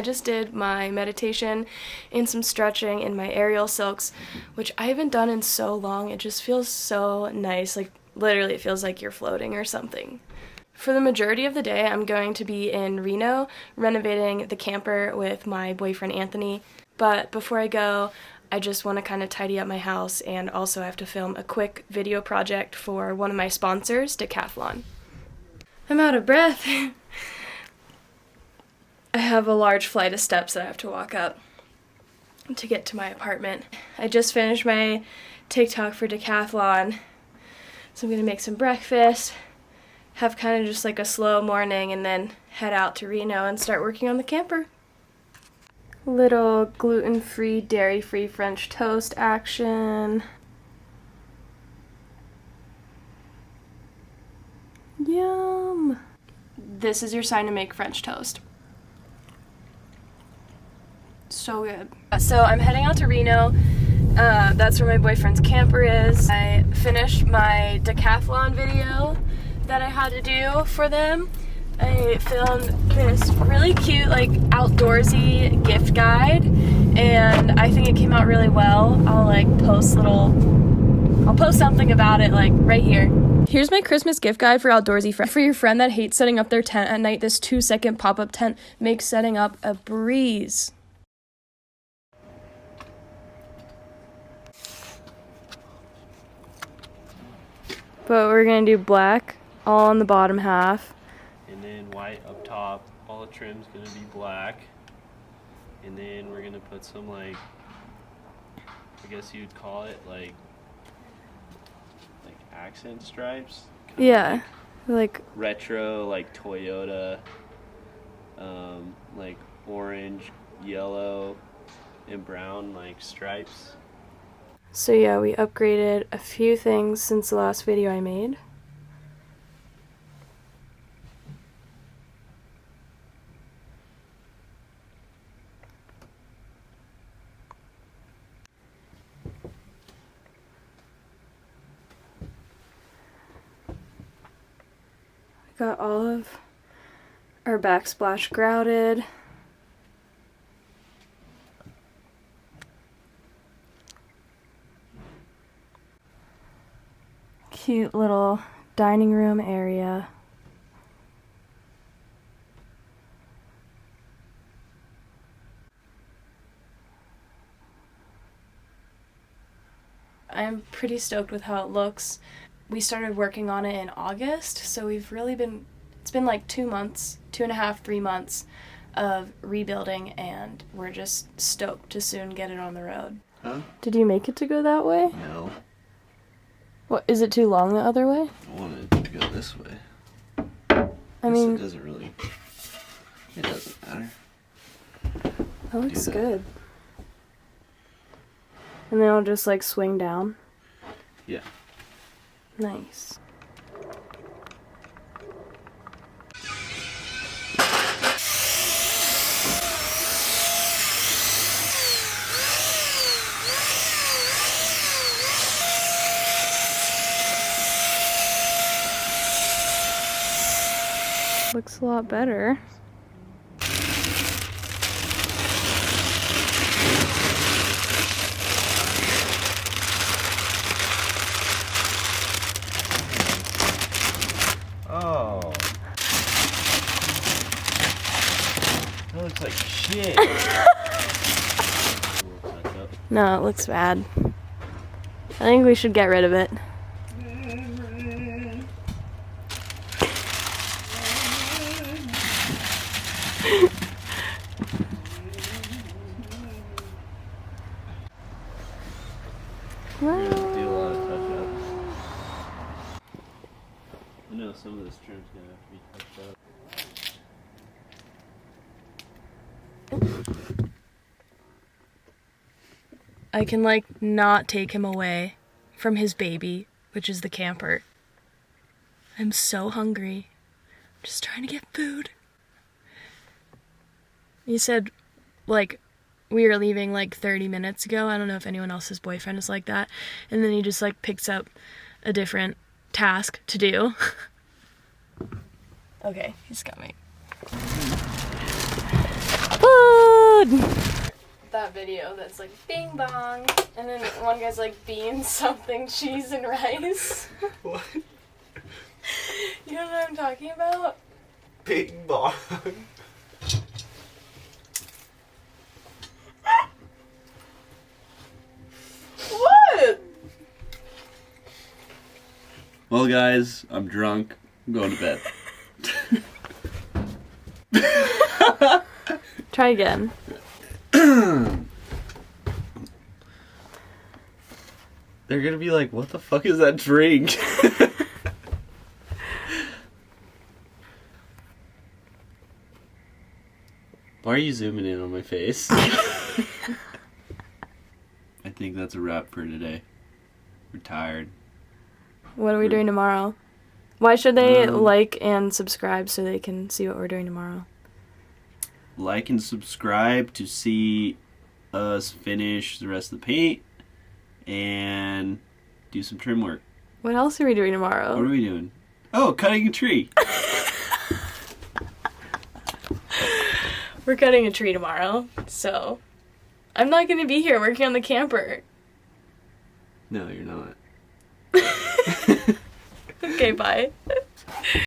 just did my meditation and some stretching in my aerial silks, which I haven't done in so long. It just feels so nice. Like, literally, it feels like you're floating or something. For the majority of the day, I'm going to be in Reno, renovating the camper with my boyfriend Anthony. But before I go, I just want to kind of tidy up my house, and also I have to film a quick video project for one of my sponsors, Decathlon. I'm out of breath. I have a large flight of steps that I have to walk up to get to my apartment. I just finished my TikTok for Decathlon, so I'm gonna make some breakfast, have kind of just like a slow morning, and then head out to Reno and start working on the camper. Little gluten-free, dairy-free French toast action. Yum! This is your sign to make French toast. So good. So I'm heading out to Reno. That's where my boyfriend's camper is. I finished my Decathlon video that I had to do for them. I filmed this really cute, like, outdoorsy gift guide, and I think it came out really well. I'll post something about it, like, right here. Here's my Christmas gift guide for outdoorsy friends. For your friend that hates setting up their tent at night, this 2-second pop-up tent makes setting up a breeze. But we're gonna do black all on the bottom half. And then white up top. All the trim's gonna be black. And then we're gonna put some, like, I guess you'd call it like accent stripes. Yeah, like retro, like Toyota, like orange, yellow, and brown, like stripes. So yeah, we upgraded a few things since the last video I made. Got all of our backsplash grouted. Cute little dining room area. I'm pretty stoked with how it looks. We started working on it in August, so we've really been, it's been like 2 months, 2.5, 3 months of rebuilding, and we're just stoked to soon get it on the road. Huh? Did you make it to go that way? No. What, is it too long the other way? I wanted to go this way. I mean, it doesn't really, it doesn't matter. That looks good. And then I'll just like swing down? Yeah. Nice. Looks a lot better. Oh. That looks like shit. No, it looks bad. I think we should get rid of it. We're gonna do a lot of touch-ups. I know some of this trim's gonna have to be touched up. I can like not take him away from his baby, which is the camper. I'm so hungry. I'm just trying to get food. He said, like, we were leaving like 30 minutes ago. I don't know if anyone else's boyfriend is like that. And then he just like picks up a different task to do. Okay, he's coming. Woo! good. That video that's like bing bong, and then one guy's like beans something cheese and rice. What? You know what I'm talking about? Bing bong. What? Well, guys, I'm drunk. I'm going to bed. Try again. They're gonna be like, what the fuck is that drink? Why are you zooming in on my face? I think that's a wrap for today. We're tired. What are we doing tomorrow? Why should they like and subscribe so they can see what we're doing tomorrow? Like and subscribe to see us finish the rest of the paint and do some trim work. What else are we doing tomorrow? What are we doing? Oh, cutting a tree. We're cutting a tree tomorrow, so I'm not going to be here working on the camper. No, you're not. Okay, bye.